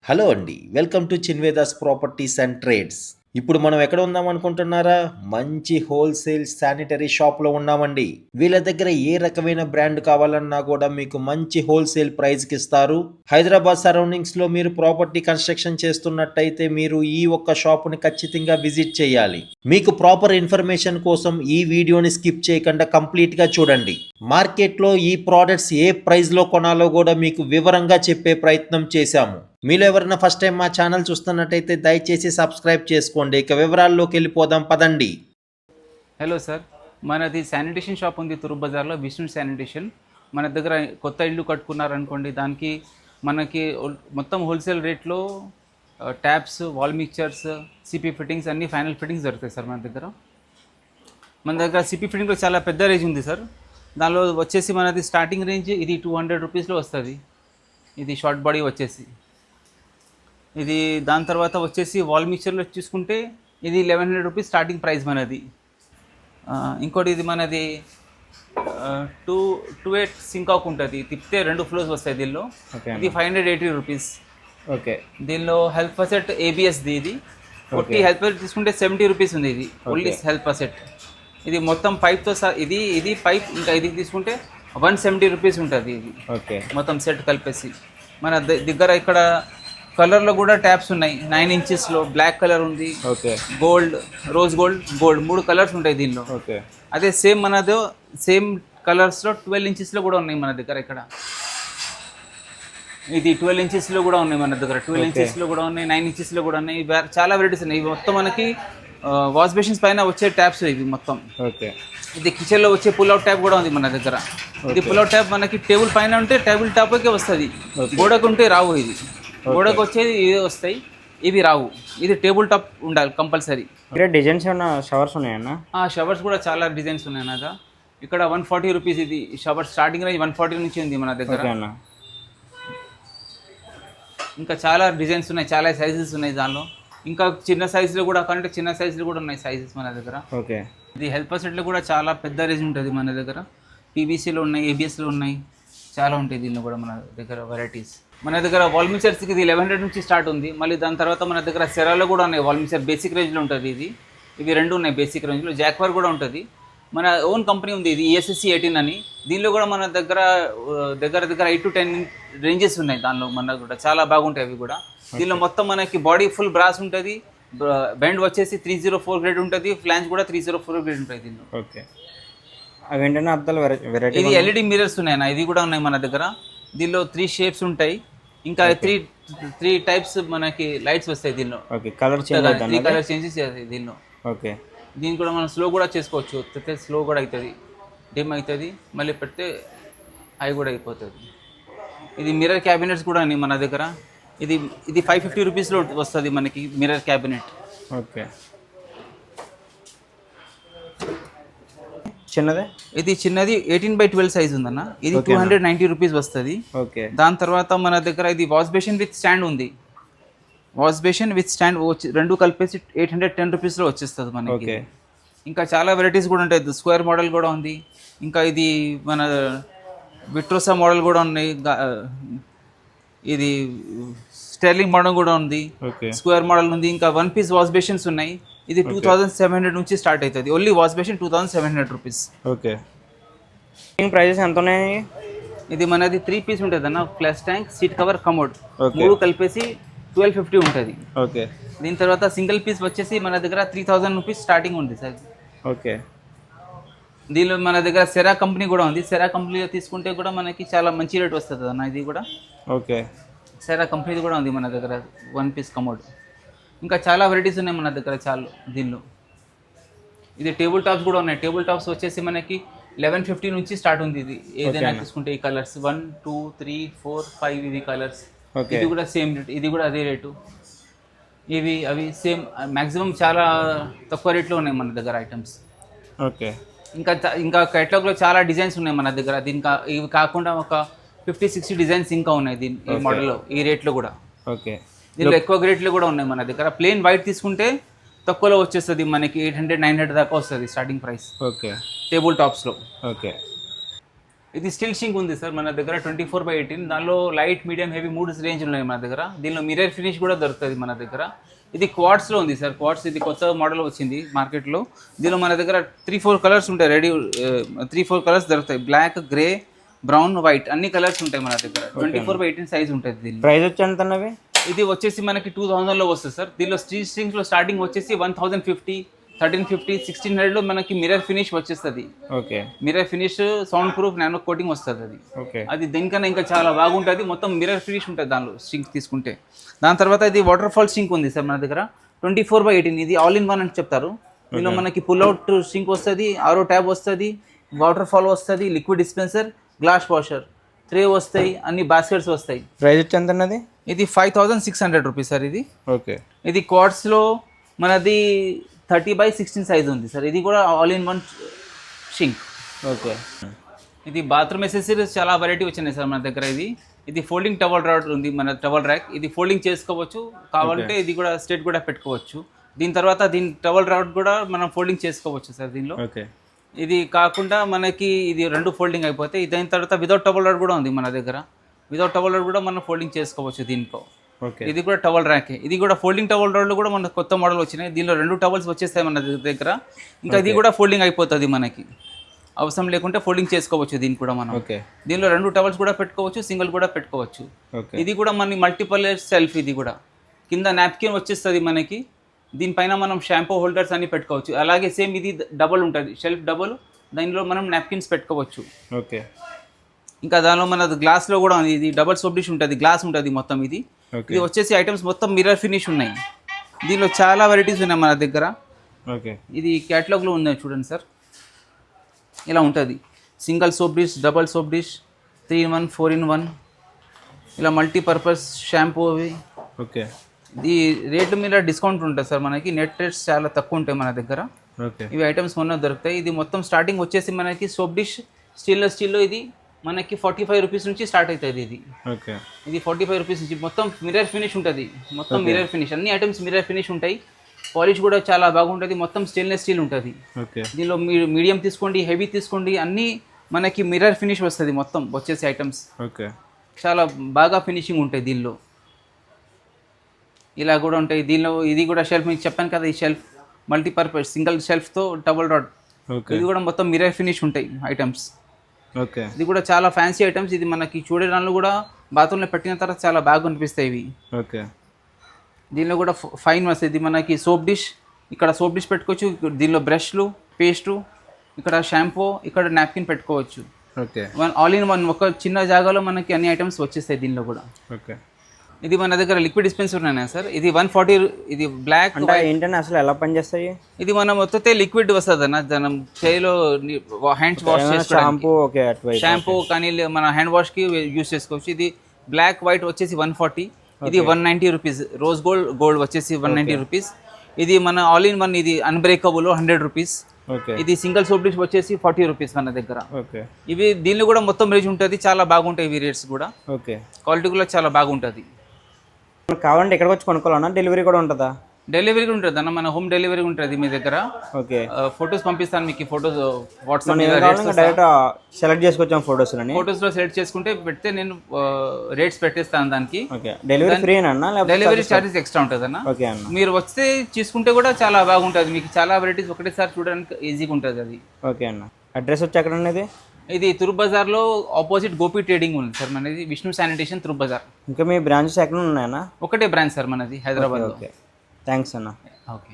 Hello అండి. Welcome to Chinvedas properties and trades. ఇప్పుడు మనం ఎక్కడ ఉందాం అనుకుంటున్నారా? మంచి హోల్‌సేల్ శానిటరీ షాప్‌లో ఉన్నామండి. వీళ్ళ దగ్గర ఏ రకమైన బ్రాండ్ కావాలన్నా కూడా మీకు మంచి హోల్‌సేల్ ప్రైస్‌కి ఇస్తారు. హైదరాబాద్ సరౌండింగ్స్‌లో మీరు ప్రాపర్టీ కన్‌స్ట్రక్షన్ చేస్తున్నట్టయితే మీరు ఈ ఒక్క షాప్‌ని ఖచ్చితంగా విజిట్ చేయాలి. మీకు ప్రాపర్ ఇన్ఫర్మేషన్ కోసం ఈ వీడియోని స్కిప్ చేయకుండా కంప్లీట్‌గా చూడండి. మార్కెట్‌లో ఈ ప్రొడక్ట్స్ ఏ ప్రైస్‌లో కొనాలో కూడా మీకు వివరంగా చెప్పే ప్రయత్నం చేశాము. మీలో ఎవరైనా ఫస్ట్ టైం మా ఛానల్ చూస్తున్నట్టయితే దయచేసి సబ్స్క్రైబ్ చేసుకోండి. ఇక వివరాల్లోకి వెళ్ళిపోదాం పదండి. హలో సార్, మనది శానిటేషన్ షాప్ ఉంది తూర్పు బజార్లో, విష్ణు శానిటేషన్. మన దగ్గర కొత్త ఇల్లు కట్టుకున్నారనుకోండి, దానికి మనకి మొత్తం హోల్సేల్ రేట్లో taps, wall mixtures, CP fittings అన్నీ ఫైనల్ ఫిట్టింగ్స్ దొరుకుతాయి సార్ మన దగ్గర సిపి ఫిట్టింగ్లో చాలా పెద్ద రేంజ్ ఉంది సార్. దానిలో వచ్చేసి మనది స్టార్టింగ్ రేంజ్ ఇది 200 రూపీస్లో వస్తుంది. ఇది షార్ట్ బాడీ వచ్చేసి ఇది. దాని తర్వాత వచ్చేసి వాల్ మిక్చర్లో చూసుకుంటే ఇది 1100 రూపీస్ స్టార్టింగ్ ప్రైస్ మనది. ఇంకోటి ఇది మనది టూ టూ ఎయిట్ సింకాక్ ఉంటుంది, తిప్పితే 2 ఫ్లోర్స్ వస్తాయి దీనిలో. ఇది 580 రూపీస్. ఓకే. దీనిలో హెల్ప్ అసెట్ ఏబిఎస్ది. ఇది ఒట్టి హెల్ప్ అసెట్ తీసుకుంటే 70 రూపీస్ ఉంది. ఇది ఓన్లీ హెల్ప్ అసెట్. ఇది మొత్తం పైప్తో ఇది ఇది పైప్, ఇంకా ఇది తీసుకుంటే 170 రూపీస్ ఉంటుంది. ఇది ఓకే, మొత్తం సెట్ కలిపేసి. మన దగ్గర ఇక్కడ కలర్లో కూడా ట్యాప్స్ ఉన్నాయి. 9 ఇంచెస్లో బ్లాక్ కలర్ ఉంది, okay, gold, rose gold, gold 3 colours ఉంటాయి దీనిలో. ఓకే. అదే సేమ్ కలర్స్లో 12 ఇంచెస్లో కూడా ఉన్నాయి మన దగ్గర. ఇక్కడ ఇది 12 ఇంచెస్లో కూడా ఉన్నాయి మన దగ్గర. 12 ఇంచెస్లో కూడా ఉన్నాయి, 9 ఇంచెస్లో కూడా ఉన్నాయి. చాలా వెరైటీస్ ఉన్నాయి. ఇవి మొత్తం మనకి వాష్ బేసిన్స్ పైన వచ్చే ట్యాప్స్ ఇవి మొత్తం. ఓకే. ఇది కిచెన్లో వచ్చే పుల్అవుట్ ట్యాప్ కూడా ఉంది మన దగ్గర. ఇది పుల్అవుట్ ట్యాప్ మనకి టేబుల్ పైన ఉంటే టేబుల్ టాప్కే వస్తుంది, గోడకు ఉంటే రావు. ఇది గోడకు వచ్చేది ఇవే వస్తాయి, ఇవి రావు. ఇది టేబుల్ టాప్ ఉండాలి కంపల్సరీ. ఇక్కడ డిజైన్స్ ఏమన్నా షవర్స్ ఉన్నాయన్నా? షవర్స్ కూడా చాలా డిజైన్స్ ఉన్నాయి నా దగ్గర. ఇక్కడ 140 రూపీస్ ఇది షవర్. స్టార్టింగ్ రేంజ్ 140 నుంచి ఉంది మన దగ్గర. ఇంకా చాలా డిజైన్స్ ఉన్నాయి, చాలా సైజెస్ ఉన్నాయి దానిలో. ఇంకా చిన్న సైజులో కూడా కంటే చిన్న సైజులో కూడా ఉన్నాయి సైజెస్ మన దగ్గర. ఓకే. ఇది హెల్ప్ సెట్లో కూడా చాలా పెద్ద రేంజ్ ఉంటుంది మన దగ్గర. పీవీసీలో ఉన్నాయి, ఏబిఎస్లో ఉన్నాయి, చాలా ఉంటాయి దీనిలో కూడా మన దగ్గర వెరైటీస్. మన దగ్గర వాల్ మిక్చర్స్కి ఇది 1100 నుంచి స్టార్ట్ ఉంది. మళ్ళీ దాని తర్వాత మన దగ్గర సెరాలో కూడా ఉన్నాయి. వాల్ మిక్చర్ బేసిక్ రేంజ్లో ఉంటుంది ఇది. ఇవి 2 ఉన్నాయి బేసిక్ రేంజ్లో. జాక్వర్ కూడా ఉంటుంది. మన ఓన్ కంపెనీ ఉంది ఇది, ESSC 18 అని. దీనిలో కూడా మన దగ్గర దగ్గర 8 to 10 రేంజెస్ ఉన్నాయి దానిలో. మన కూడా చాలా బాగుంటాయి అవి కూడా. దీనిలో మొత్తం మనకి బాడీ ఫుల్ బ్రాస్ ఉంటుంది. బెండ్ వచ్చేసి 304 గ్రేడ్ ఉంటుంది. ఫ్లాంజ్ కూడా 304 గ్రేడ్ ఉంటుంది దీనిలో. ఓకే. అవి ఏంటంటే అద్దాలు వెరైటీ. ఇది LED మిరర్స్ ఉన్నాయన్న, ఇది కూడా ఉన్నాయి మన దగ్గర. దీనిలో 3 షేప్స్ ఉంటాయి. ఇంకా 3 టైప్స్ మనకి లైట్స్ వస్తాయి దీనిలో. ఓకే. కలర్ చేంజ్ అవుతుంది. 3 కలర్ చేంజెస్ దీనిలో. ఓకే. దీన్ని కూడా మనం స్లో కూడా చేసుకోవచ్చు. స్లో కూడా అవుతుంది, డిమ్ అవుతుంది, మళ్ళీ పెడితే హై కూడా అయిపోతుంది. ఇది మిర్రర్ క్యాబినెట్స్ కూడా ఉన్నాయి మన దగ్గర. ఇది 550 రూపీస్లో వస్తుంది మనకి మిర్రర్ క్యాబినెట్. ఓకే. చిన్నదే? ఇది చిన్నది 18x12 సైజ్ ఉందన్న. ఇది 290 రూపీస్ వస్తుంది. ఓకే. దాని తర్వాత మన దగ్గర ఇది వాష్ బేసిన్ విత్ స్టాండ్ ఉంది. వాష్ బేసిన్ విత్ స్టాండ్ 2 కలిపేసి 810 రూపీస్లో వచ్చేస్తుంది మనకి. ఇంకా చాలా వెరైటీస్ కూడా ఉంటాయి. స్క్వేర్ మోడల్ కూడా ఉంది. ఇంకా ఇది మన విట్రోసా మోడల్ కూడా ఉన్నాయి. ఇది స్టెర్లింగ్ మోడల్ కూడా ఉంది, స్క్వేర్ మోడల్ ఉంది. ఇంకా 1 పీస్ వాష్ బేసిన్స్ ఉన్నాయి. ఇది 2700 నుంచి స్టార్ట్ అవుతుంది. Only wash basin 2700 rupees. Okay. Prices ఎంత ఉన్నాయి? ఇది మనది 3 పీస్ ఉంటుంది అన్న. Flush tank, seat cover, commode 3 కలిపేసి 1250 ఉంటుంది. ఓకే. దీని తర్వాత సింగిల్ పీస్ వచ్చేసి మన దగ్గర 3000 రూపీస్ స్టార్టింగ్ ఉంది సార్. ఓకే. దీనిలో మన దగ్గర సెరా కంపెనీ కూడా ఉంది. సెరా కంపెనీలో తీసుకుంటే కూడా మనకి చాలా మంచి రేట్ వస్తుంది అన్న ఇది కూడా. ఓకే. సెరా కంపెనీది కూడా ఉంది మన దగ్గర 1 పీస్ కమోడ్. ఇంకా చాలా వెరైటీస్ ఉన్నాయి మన దగ్గర చాలా దీనిలో. ఇది టేబుల్ టాప్స్ కూడా ఉన్నాయి. టేబుల్ టాప్స్ వచ్చేసి మనకి 1150 నుంచి స్టార్ట్ ఉంది. ఇది ఏదైనా తీసుకుంటే ఈ కలర్స్ 1, 2, 3, 4, 5 ఇవి కలర్స్. ఇది కూడా సేమ్ రేట్, ఇది కూడా అదే రేటు. అవి సేమ్ మ్యాక్సిమం చాలా తక్కువ రేట్లో ఉన్నాయి మన దగ్గర ఐటమ్స్. ఓకే. ఇంకా కేటలాగ్లో చాలా డిజైన్స్ ఉన్నాయి మన దగ్గర. ఇవి కాకుండా ఒక 50-60 డిజైన్స్ ఇంకా ఉన్నాయి ఈ మోడల్లో, ఈ రేట్లో కూడా. ఓకే. దీనిలో ఎక్కువ రేట్లు కూడా ఉన్నాయి మన దగ్గర. ప్లెయిన్ వైట్ తీసుకుంటే తక్కువలో వచ్చేస్తుంది మనకి 800-900 దాకా వస్తుంది స్టార్టింగ్ ప్రైస్. ఓకే. టేబుల్ టాప్స్లో. ఓకే. ఇది స్టిల్ షింక్ ఉంది సార్ మన దగ్గర 24/18. దానిలో లైట్, మీడియం, హెవీ 3 రేంజ్ ఉన్నాయి మన దగ్గర. దీనిలో మిర్రర్ ఫినిష్ కూడా దొరుకుతుంది మన దగ్గర. ఇది క్వార్ట్స్లో ఉంది సార్. క్వార్ట్స్ ఇది కొత్త మోడల్ వచ్చింది మార్కెట్లో. దీనిలో మన దగ్గర 3-4 కలర్స్ ఉంటాయి రెడీ. 3-4 కలర్స్ దొరుకుతాయి. బ్లాక్, గ్రే, బ్రౌన్, వైట్ అన్ని కలర్స్ ఉంటాయి మన దగ్గర. 24/18 సైజ్ ఉంటుంది దీనిలో. ప్రైస్ వచ్చి ఎంత అన్నవి? ఇది వచ్చేసి మనకి 2000లో వస్తుంది సార్. దీనిలో స్టీల్ స్ట్రింగ్స్లో స్టార్టింగ్ వచ్చేసి 1050, 1350, 1600లో మనకి మిర్రర్ ఫినిష్ వచ్చేస్తుంది. Okay. Mirror finish, sound proof, nano coating వస్తుంది అది. ఓకే. అది దీనికన్నా ఇంకా చాలా బాగుంటుంది. మొత్తం మిర్రర్ ఫినిష్ ఉంటుంది దానిలో స్ట్రింగ్ తీసుకుంటే. దాని తర్వాత ఇది వాటర్ ఫాల్ స్ట్రింక్ ఉంది సార్ మన దగ్గర 24/18. ఇది ఆల్ ఇన్ వన్ అని చెప్తారు. దీనిలో మనకి పుల్ అవుట్ స్ట్రింక్ వస్తుంది, ఆరో ట్యాబ్ వస్తుంది, వాటర్ ఫాల్ వస్తుంది, liquid dispenser, glass washer, tray వస్తాయి, అన్ని బాస్కెట్స్ వస్తాయి. ప్రైస్ వచ్చి ఎంత అన్నది? ఇది 5600 రూపీస్ సార్ ఇది. ఓకే. ఇది క్వార్ట్స్లో మనది 30/16 సైజ్ ఉంది సార్. ఇది కూడా all in one sink. Okay. ఇది బాత్రూమ్ ఎసెసరీస్ చాలా వెరైటీ వచ్చినాయి సార్ మన దగ్గర. ఇది ఫోల్డింగ్ టవల్ రాడ్ ఉంది మన టవల్ ర్యాక్. ఇది ఫోల్డింగ్ చేసుకోవచ్చు, కావాలంటే ఇది కూడా స్ట్రేట్ కూడా పెట్టుకోవచ్చు. దీని తర్వాత దీని టవల్ రాడ్ కూడా మనం ఫోల్డింగ్ చేసుకోవచ్చు సార్ దీనిలో. ఓకే. ఇది కాకుండా మనకి ఇది 2 ఫోల్డింగ్ అయిపోతాయి. దాని తర్వాత వితౌట్ టవల్ రాడ్ కూడా ఉంది మన దగ్గర. వితౌట్ టవల్ రాడ్ కూడా మనం ఫోల్డింగ్ చేసుకోవచ్చు దీంట్లో. ఓకే. ఇది కూడా టవల్ ర్యాకే. ఇది కూడా ఫోల్డింగ్ టవల్ రాడ్లు కూడా మన కొత్త మోడల్ వచ్చినాయి. దీనిలో 2 టవల్స్ వచ్చేస్తాయి మన దగ్గర. ఇంకా ఇది కూడా ఫోల్డింగ్ అయిపోతుంది మనకి. అవసరం లేకుంటే ఫోల్డింగ్ చేసుకోవచ్చు దీన్ని కూడా మనం. ఓకే. దీనిలో 2 టవల్స్ కూడా పెట్టుకోవచ్చు, సింగిల్ కూడా పెట్టుకోవచ్చు. ఓకే. ఇది కూడా మన మల్టిపల్ సెల్ఫ్. ఇది కూడా కింద నాప్కిన్ వచ్చేస్తుంది మనకి. దీనిపైన మనం షాంపూ హోల్డర్స్ అన్ని పెట్టుకోవచ్చు. అలాగే సేమ్ ఇది డబుల్ ఉంటుంది, షెల్ఫ్ డబుల్. దానిలో మనం నాప్కిన్స్ పెట్టుకోవచ్చు. ఓకే. ఇంకా దానిలో మన గ్లాస్లో కూడా ఉంది. ఇది డబుల్ సోప్ డిష్ ఉంటుంది, గ్లాస్ ఉంటుంది మొత్తం. ఇది ఓకే. ఇది వచ్చేసి ఐటమ్స్ మొత్తం మిర్రర్ ఫినిష్ ఉన్నాయి. దీనిలో చాలా వెరైటీస్ ఉన్నాయి మన దగ్గర. ఓకే. ఇది క్యాటలాగ్లో ఉన్నాయి చూడండి సార్. ఇలా ఉంటుంది. Single soap dish, double soap dish, 3-in-1, 4-in-1, ఇలా మల్టీపర్పస్ షాంపూ అవి. ఓకే. ఈ రేట్లు మీద డిస్కౌంట్ ఉంటుంది సార్ మనకి. నెట్ రేట్స్ చాలా తక్కువ ఉంటాయి మన దగ్గర. ఓకే. ఇవి ఐటమ్స్ మొన్న దొరుకుతాయి. ఇది మొత్తం స్టార్టింగ్ వచ్చేసి మనకి సోప్ డిష్ స్టీల్లో ఇది మనకి 45 రూపీస్ నుంచి స్టార్ట్ అవుతుంది. ఓకే. ఇది 45 రూపీస్ నుంచి మొత్తం మిర్రర్ ఫినిష్ ఉంటుంది. మొత్తం మిర్రర్ ఫినిష్, అన్ని ఐటమ్స్ మిర్రర్ ఫినిష్ ఉంటాయి. పాలిష్ కూడా చాలా బాగుంటుంది. మొత్తం స్టెయిన్లెస్ స్టీల్ ఉంటుంది. ఓకే. దీనిలో మీడియం తీసుకోండి, హెవీ తీసుకోండి, అన్నీ మనకి మిర్రర్ ఫినిష్ వస్తుంది మొత్తం వచ్చేసి ఐటమ్స్. ఓకే. చాలా బాగా ఫినిషింగ్ ఉంటాయి దీనిలో. ఇలా కూడా ఉంటాయి దీనిలో. ఇది కూడా షెల్ఫ్ మీకు చెప్పాను కదా, ఈ షెల్ఫ్ మల్టీపర్పస్ సింగిల్ షెల్ఫ్తో డబుల్ రాడ్. ఓకే. ఇది కూడా మొత్తం మిర్రర్ ఫినిష్ ఉంటాయి ఐటమ్స్. ఓకే. ఇది కూడా చాలా ఫ్యాన్సీ ఐటమ్స్. ఇది మనకి చూడడానికి కూడా బాత్రూంలో పెట్టిన తర్వాత చాలా బాగా అనిపిస్తాయి ఇవి. ఓకే. దీనిలో కూడా ఫైన్ వస్తుంది. ఇది మనకి సోప్ డిష్, ఇక్కడ సోప్ డిష్ పెట్టుకోవచ్చు. దీనిలో బ్రష్లు, పేస్టు, ఇక్కడ షాంపూ, ఇక్కడ నాప్కిన్ పెట్టుకోవచ్చు. ఓకే. ఆల్ ఇన్ వన్ ఒక చిన్న జాగాలో మనకి అన్ని ఐటమ్స్ వచ్చేస్తాయి దీనిలో కూడా. ఓకే. ఇది మన దగ్గర లిక్విడ్ డిస్పెన్సర్ ఉన్నాయి సార్. ఇది 140. ఇది బ్లాక్. అంటే ఏంటంటే అసలు ఎలా పనిచేస్తాయి? ఇది మనం మొత్తం లిక్విడ్ వస్తుంది అన్న. మనం చేయిలో హ్యాండ్స్ వాష్ చేసుకోవడానికి షాంపూ. ఓకే. షాంపూ కానీ మన హ్యాండ్ వాష్కి యూస్ చేసుకోవచ్చు. ఇది బ్లాక్ వైట్ వచ్చేసి 140. ఇది 190 రూపీస్. రోజ్ గోల్డ్ వచ్చేసి 190 రూపీస్. ఇది మన ఆల్ ఇన్ వన్. ఇది అన్బ్రేకబుల్ 100 రూపీస్. ఓకే. ఇది సింగిల్ సోప్ డిష్ వచ్చేసి 40 రూపీస్ మన దగ్గర. ఓకే. ఇవి దీనిలో కూడా మొత్తం రేంజ్ ఉంటుంది. చాలా బాగుంటాయి ఇవి రేట్స్ కూడా. ఓకే. క్వాలిటీ కూడా చాలా బాగుంటుంది. కావాలంటే ఇక్కడికి వచ్చి కొనుక్కోవాలన్నా? డెలివరీ కూడా ఉంటుందా? డెలివరీ ఉంటుంది అన్న. మన హోమ్ డెలివరీ ఉంటుంది మీ దగ్గర. ఓకే. ఫొటోస్ పంపిస్తాను మీకు. ఫొటోస్ వాట్సాప్ డైరెక్ట్ సెలెక్ట్ చేసుకొచ్చాం ఫొటోస్లని. ఫొటోస్లో సెలెక్ట్ చేసుకుంటే పెడితే నేను రేట్స్ పెట్టేస్తాను దానికి. ఓకే. డెలివరీ ఫ్రీ అన్న? డెలివరీ ఛార్జెస్ ఎక్స్ట్రా ఉంటుంది అన్న. ఓకే అన్న. మీరు వస్తే తీసుకుంటే కూడా చాలా బాగుంటుంది. మీకు చాలా వెరైటీస్ ఒకటేసారి చూడడానికి ఈజీగా ఉంటుంది అది. ఓకే అన్న. అడ్రస్ వచ్చి ఎక్కడ ఉన్నది? ఇది తురుబ్ బజార్లో ఆపోజిట్ గోపి ట్రేడింగ్ ఉంది సార్ మనది. విష్ణు శానిటేషన్ తురుబ్ బజార్. ఇంకా మీ బ్రాంచెస్ ఎక్కడ ఉన్నాయన్నా? ఒకటే బ్రాంచ్ సార్ మనది హైదరాబాద్లో. ఓకే. థ్యాంక్స్ అన్న. ఓకే.